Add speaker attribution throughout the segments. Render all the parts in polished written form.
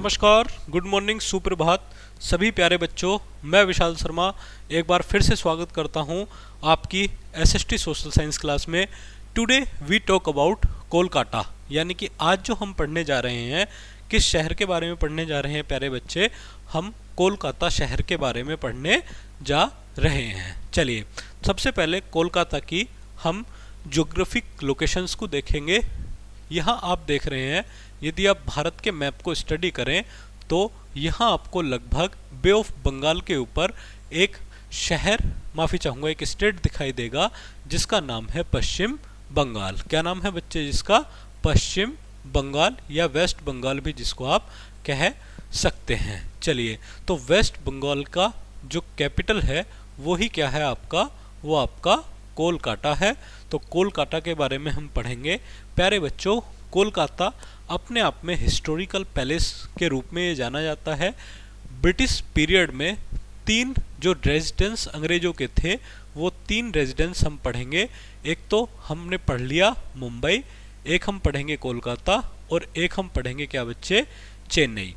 Speaker 1: नमस्कार, good morning, सुप्रभात सभी प्यारे बच्चों। मैं विशाल शर्मा एक बार फिर से स्वागत करता हूं आपकी एसएसटी सोशल साइंस क्लास में। Today we talk about Kolkata, यानी कि आज जो हम पढ़ने जा रहे हैं, किस शहर के बारे में पढ़ने जा रहे हैं प्यारे बच्चे? हम कोलकाता शहर के बारे में पढ़ने जा रहे हैं। चलिए, सबसे पहले कोलकाता की हम ज्योग्राफिक लोकेशंस को देखेंगे। यहाँ आप देख रहे हैं, यदि आप भारत के मैप को स्टडी करें तो यहाँ आपको लगभग बे ऑफ बंगाल के ऊपर एक शहर, माफ़ी चाहूँगा, एक स्टेट दिखाई देगा जिसका नाम है पश्चिम बंगाल। क्या नाम है बच्चे जिसका? पश्चिम बंगाल, या वेस्ट बंगाल भी जिसको आप कह सकते हैं। चलिए, तो वेस्ट बंगाल का जो कैपिटल है वो ही क्या है आपका? वो आपका कोलकाता है। तो कोलकाता के बारे में हम पढ़ेंगे। प्यारे बच्चों, कोलकाता अपने आप में हिस्टोरिकल पैलेस के रूप में ये जाना जाता है। ब्रिटिश पीरियड में तीन जो रेजिडेंस अंग्रेजों के थे, वो तीन रेजिडेंस हम पढ़ेंगे। एक तो हमने पढ़ लिया मुंबई, एक हम पढ़ेंगे कोलकाता, और एक हम पढ़ेंगे क्या बच्चे? चेन्नई।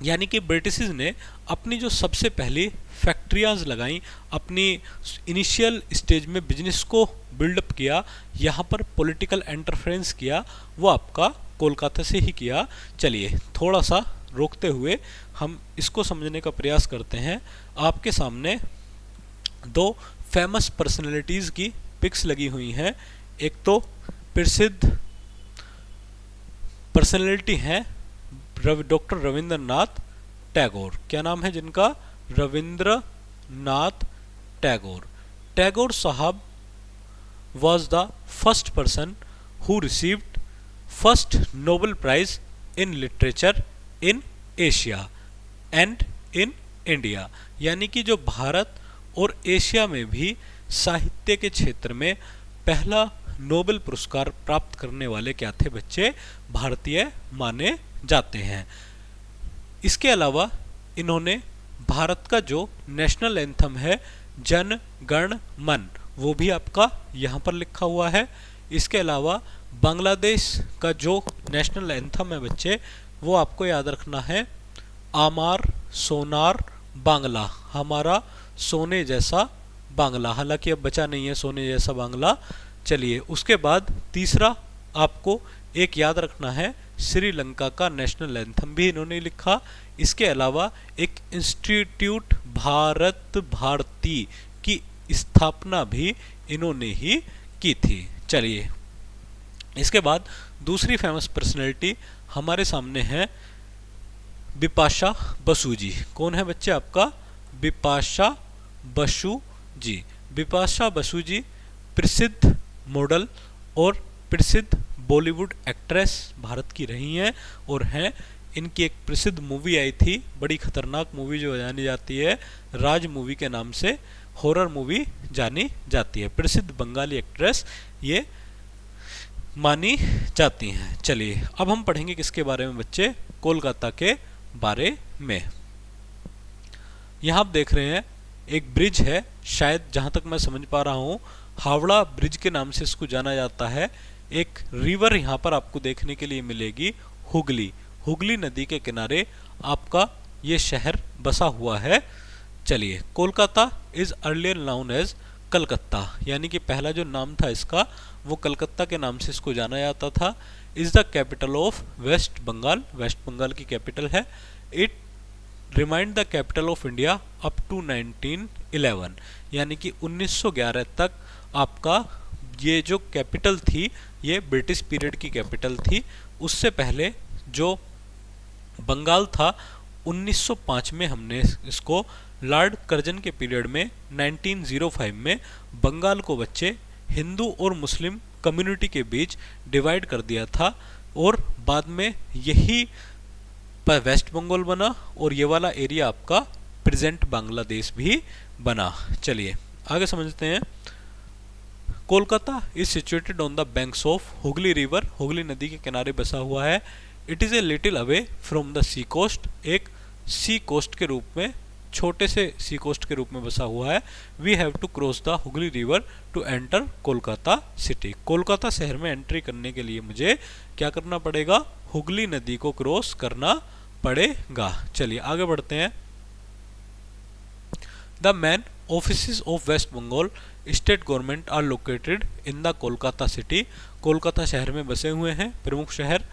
Speaker 1: यानी कि ब्रिटिशर्स ने अपनी जो सबसे पहली फैक्ट्रियाज लगाई, अपनी इनिशियल स्टेज में बिजनेस को बिल्डअप किया, यहाँ पर पॉलिटिकल इंटरफेरेंस किया, वो आपका कोलकाता से ही किया। चलिए, थोड़ा सा रोकते हुए हम इसको समझने का प्रयास करते हैं। आपके सामने दो फेमस पर्सनैलिटीज़ की पिक्स लगी हुई हैं। एक तो प्रसिद्ध पर्सनैलिटी हैं डॉक्टर रविंद्रनाथ टैगोर। क्या नाम है जिनका? रविंद्रनाथ टैगोर। टैगोर साहब was the first person who received first Nobel Prize in Literature in Asia and in India। यानी कि जो भारत और एशिया में भी साहित्य के क्षेत्र में पहला नोबेल पुरस्कार प्राप्त करने वाले क्या थे बच्चे? भारतीय माने जाते हैं। इसके अलावा इन्होंने भारत का जो नेशनल एंथम है जन गण मन, वो भी आपका यहाँ पर लिखा हुआ है। इसके अलावा बांग्लादेश का जो नेशनल एंथम है बच्चे, वो आपको याद रखना है आमार सोनार बांग्ला, हमारा सोने जैसा बांग्ला। हालांकि अब बचा नहीं है सोने जैसा बांग्ला। चलिए, उसके बाद तीसरा आपको एक याद रखना है, श्रीलंका का नेशनल एंथम भी इन्होंने लिखा। इसके अलावा एक इंस्टीट्यूट भारत भारती की स्थापना भी इन्होंने ही की थी। चलिए, इसके बाद दूसरी फेमस पर्सनैलिटी हमारे सामने है बिपाशा बसु जी। कौन है बच्चे आपका? बिपाशा बसु जी। बिपाशा बसु जी प्रसिद्ध मॉडल और प्रसिद्ध बॉलीवुड एक्ट्रेस भारत की रही हैं और हैं। इनकी एक प्रसिद्ध मूवी आई थी, बड़ी खतरनाक मूवी जो जानी जाती है राज मूवी के नाम से, हॉरर मूवी जानी जाती है। प्रसिद्ध बंगाली एक्ट्रेस ये मानी जाती हैं। चलिए, अब हम पढ़ेंगे किसके बारे में बच्चे? कोलकाता के बारे में। यहाँ आप देख रहे हैं एक ब्रिज है, शायद जहाँ तक मैं समझ पा रहा हूँ हावड़ा ब्रिज के नाम से इसको जाना जाता है। एक रिवर यहाँ पर आपको देखने के लिए मिलेगी, हुगली। हुगली नदी के किनारे आपका ये शहर बसा हुआ है। चलिए, Kolkata is earlier known as Calcutta, यानी कि पहला जो नाम था इसका वो कलकत्ता के नाम से इसको जाना जाता था। Is the capital of West Bengal, West Bengal की कैपिटल है। It remind the capital of India up to 1911, यानी कि 1911 तक आपका ये जो कैपिटल थी ये ब्रिटिश पीरियड की कैपिटल थी। उससे पहले जो बंगाल था 1905 में हमने इसको लॉर्ड कर्जन के पीरियड में 1905 में बंगाल को बच्चे हिंदू और मुस्लिम कम्युनिटी के बीच डिवाइड कर दिया था, और बाद में यही वेस्ट बंगाल बना और ये वाला एरिया आपका प्रेजेंट बांग्लादेश भी बना। चलिए, आगे समझते हैं। Kolkata is situated on the banks of Hooghly river, Hooghly नदी के किनारे बसा हुआ है। It is a little away from the sea coast, एक सी कोस्ट के रूप में, छोटे से सी कोस्ट के रूप में बसा हुआ है। We have to cross the Hooghly river to enter Kolkata city. Kolkata शहर में एंट्री करने के लिए मुझे क्या करना पड़ेगा? हुगली नदी को क्रॉस करना पड़ेगा। चलिए आगे बढ़ते हैं। The main offices of West Bengal state government are located in the Kolkata city. Kolkata शहर में बसे हुए हैं प्रमुख शहर।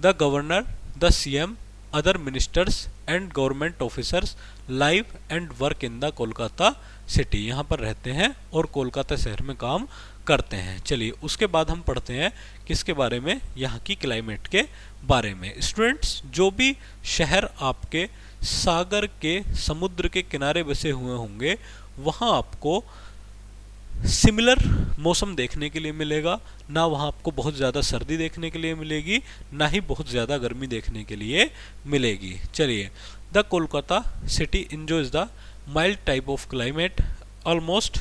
Speaker 1: The governor, the CM, other ministers and government officers live and work in the Kolkata city. यहाँ पर रहते हैं और कोलकाता शहर में काम करते हैं। चलिए उसके बाद हम पढ़ते हैं किसके बारे में, यहाँ की क्लाइमेट के बारे में। स्टूडेंट्स, जो भी शहर आपके सागर के, समुद्र के किनारे बसे हुए होंगे वहाँ आपको सिमिलर मौसम देखने के लिए मिलेगा। ना वहाँ आपको बहुत ज़्यादा सर्दी देखने के लिए मिलेगी, ना ही बहुत ज़्यादा गर्मी देखने के लिए मिलेगी। चलिए, the Kolkata city enjoys the mild type of climate almost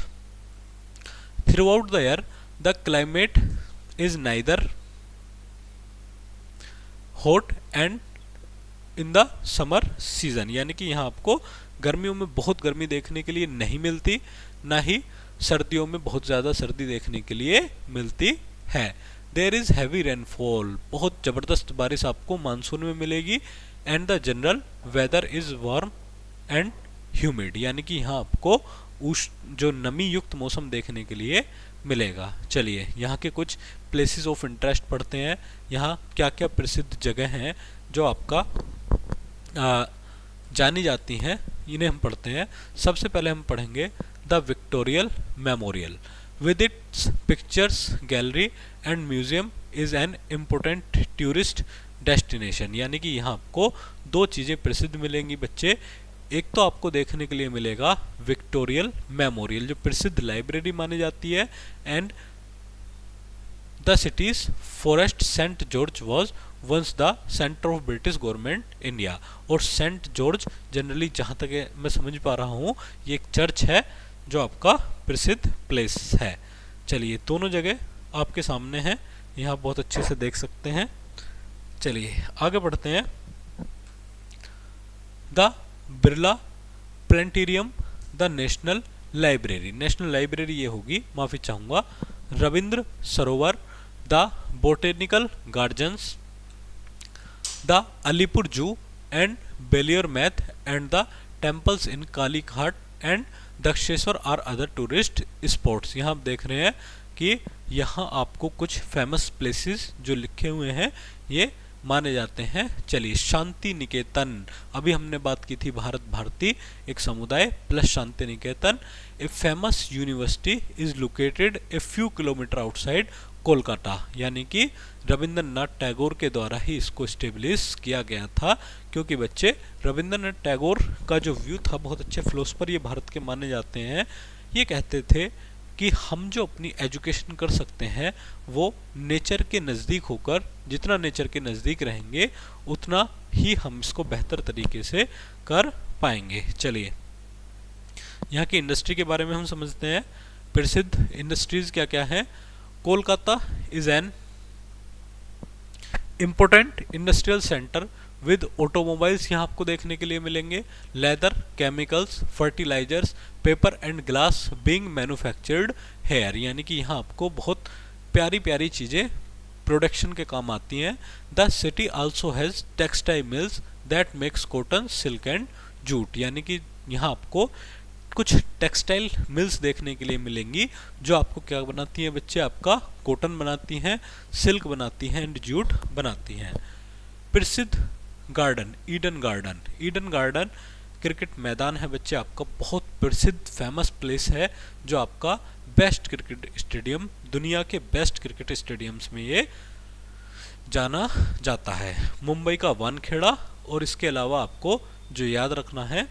Speaker 1: throughout the year. The climate is neither hot and in the summer season, यानी कि यहाँ आपको गर्मियों में बहुत गर्मी देखने के लिए नहीं मिलती, ना ही सर्दियों में बहुत ज़्यादा सर्दी देखने के लिए मिलती है। देयर इज़ हैवी रेनफॉल, बहुत ज़बरदस्त बारिश आपको मानसून में मिलेगी। And the general weather is warm and humid, यानी कि यहाँ आपको जो नमी युक्त मौसम देखने के लिए मिलेगा। चलिए यहाँ के कुछ प्लेसेस ऑफ इंटरेस्ट पढ़ते हैं। यहाँ क्या क्या प्रसिद्ध जगह हैं जो आपका जानी जाती हैं, इन्हें हम पढ़ते हैं। सबसे पहले हम पढ़ेंगे the विक्टोरियल memorial with its pictures gallery and museum is an important tourist destination, यानी कि यहाँ आपको दो चीज़ें प्रसिद्ध मिलेंगी बच्चे। एक तो आपको देखने के लिए मिलेगा विक्टोरियल मेमोरियल, जो प्रसिद्ध लाइब्रेरी मानी जाती है। And the city's forest saint George was once the centre of British government India. और सेंट जॉर्ज जनरली जहाँ तक मैं समझ पा रहा हूँ ये एक चर्च है जो आपका प्रसिद्ध प्लेस है। चलिए दोनों जगह आपके सामने हैं, यहाँ बहुत अच्छे से देख सकते हैं। चलिए आगे बढ़ते हैं। The Birla Planetarium, the National Library, National Library ये होगी, माफ़ी चाहूँगा। Rabindra Sarovar, the Botanical Gardens, the Alipore Zoo and Belur Math and the temples in Kalighat and Dakshineswar are other tourist spots. यहाँ आप देख रहे हैं कि यहाँ आपको कुछ फेमस प्लेसेस जो लिखे हुए हैं ये माने जाते हैं। चलिए शांति निकेतन, अभी हमने बात की थी भारत भारती एक समुदाय plus Shanti Niketan. A famous university is located a few kilometre outside Kolkata, यानी कि रविंद्रनाथ टैगोर के द्वारा ही इसको स्टेब्लिश किया गया था। क्योंकि बच्चे रविंद्रनाथ टैगोर का जो व्यू था, बहुत अच्छे फिलोसफर ये भारत के माने जाते हैं। ये कहते थे कि हम जो अपनी एजुकेशन कर सकते हैं वो नेचर के नज़दीक होकर, जितना नेचर के नज़दीक रहेंगे उतना ही हम इसको बेहतर तरीके से कर पाएंगे। चलिए यहाँ की इंडस्ट्री के बारे में हम समझते हैं। प्रसिद्ध इंडस्ट्रीज क्या क्या हैं। Kolkata is an important industrial centre with automobiles यहाँ आपको देखने के लिए मिलेंगे। Leather, chemicals, fertilisers, paper and glass being manufactured here, यानी कि यहाँ आपको बहुत प्यारी प्यारी चीज़ें प्रोडक्शन के काम आती हैं। The city also has textile mills that makes cotton, silk and jute, यानी कि यहाँ आपको कुछ टेक्सटाइल मिल्स देखने के लिए मिलेंगी जो आपको क्या बनाती हैं बच्चे, आपका कॉटन बनाती हैं, सिल्क बनाती हैं एंड जूट बनाती हैं। प्रसिद्ध garden Eden garden, Eden garden cricket मैदान है बच्चे आपका, बहुत प्रसिद्ध फेमस प्लेस है जो आपका बेस्ट क्रिकेट स्टेडियम, दुनिया के बेस्ट क्रिकेट स्टेडियम्स में ये जाना जाता है। मुंबई का वानखेड़ा, और इसके अलावा आपको जो याद रखना है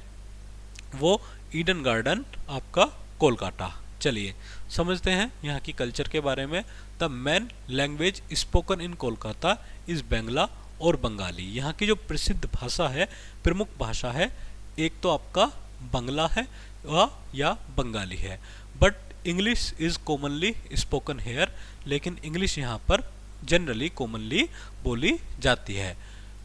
Speaker 1: वो ईडन गार्डन आपका कोलकाता। चलिए समझते हैं यहाँ की कल्चर के बारे में। The main language spoken in Kolkata is Bangla और बंगाली, यहाँ की जो प्रसिद्ध भाषा है, प्रमुख भाषा है, एक तो आपका बंगला है या बंगाली है। But English is commonly spoken here, लेकिन इंग्लिश यहाँ पर जनरली कॉमनली बोली जाती है।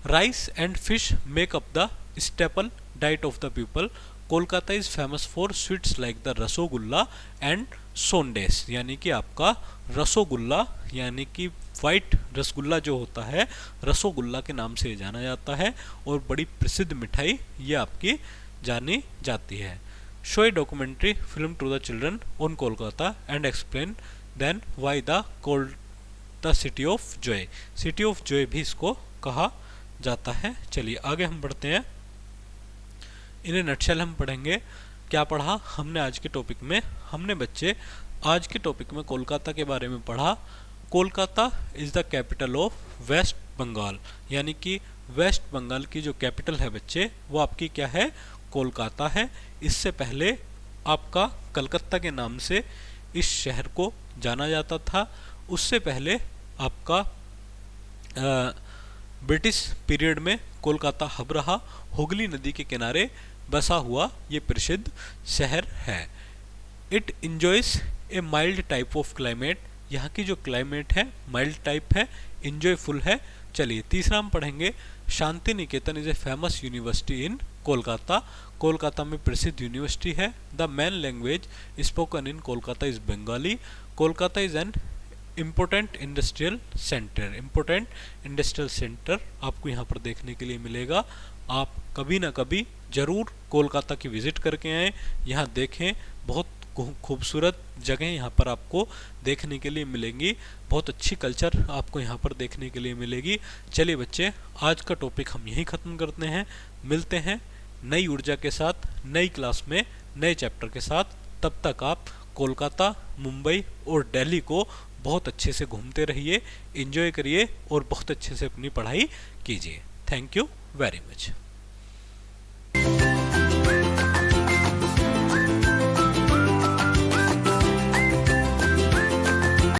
Speaker 1: Rice and fish make up the staple diet of the people. Kolkata is famous for sweets like the rasogolla and sondesh, यानी कि आपका रसोगुल्ला यानी कि वाइट रसगुल्ला जो होता है रसोगुल्ला के नाम से जाना जाता है और बड़ी प्रसिद्ध मिठाई ये आपकी जानी जाती है। Show a documentary film to the children on Kolkata and explain then why they called the city of joy, city of joy भी इसको कहा जाता है। चलिए आगे हम बढ़ते हैं। इन्हें नटशेल हम पढ़ेंगे। क्या पढ़ा हमने आज के टॉपिक में? हमने बच्चे आज के टॉपिक में कोलकाता के बारे में पढ़ा। Kolkata is the capital of West Bengal, यानी कि वेस्ट बंगाल की जो कैपिटल है बच्चे वो आपकी क्या है? कोलकाता है। इससे पहले आपका कलकत्ता के नाम से इस शहर को जाना जाता था। उससे पहले आपका ब्रिटिश पीरियड में कोलकाता हब रहा। हुगली नदी के किनारे बसा हुआ ये प्रसिद्ध शहर है। It enjoys a mild type of climate, यहाँ की जो क्लाइमेट है माइल्ड टाइप है, इंजॉयफुल है। चलिए तीसरा हम पढ़ेंगे। Shanti Niketan is a famous university इन कोलकाता, कोलकाता में प्रसिद्ध यूनिवर्सिटी है। The main language spoken in Kolkata is Bengali. Kolkata is an important industrial centre, important industrial centre आपको यहाँ पर देखने के लिए मिलेगा। आप कभी ना कभी ज़रूर कोलकाता की विज़िट करके आएँ, यहाँ देखें। बहुत खूबसूरत जगह यहाँ पर आपको देखने के लिए मिलेंगी, बहुत अच्छी कल्चर आपको यहाँ पर देखने के लिए मिलेगी। चलिए बच्चे आज का टॉपिक हम यहीं ख़त्म करते हैं। मिलते हैं नई ऊर्जा के साथ नई क्लास में नए चैप्टर के साथ। तब तक आप कोलकाता, मुंबई और दिल्ली को बहुत अच्छे से घूमते रहिए, एंजॉय करिए और बहुत अच्छे से अपनी पढ़ाई कीजिए। Thank you very much.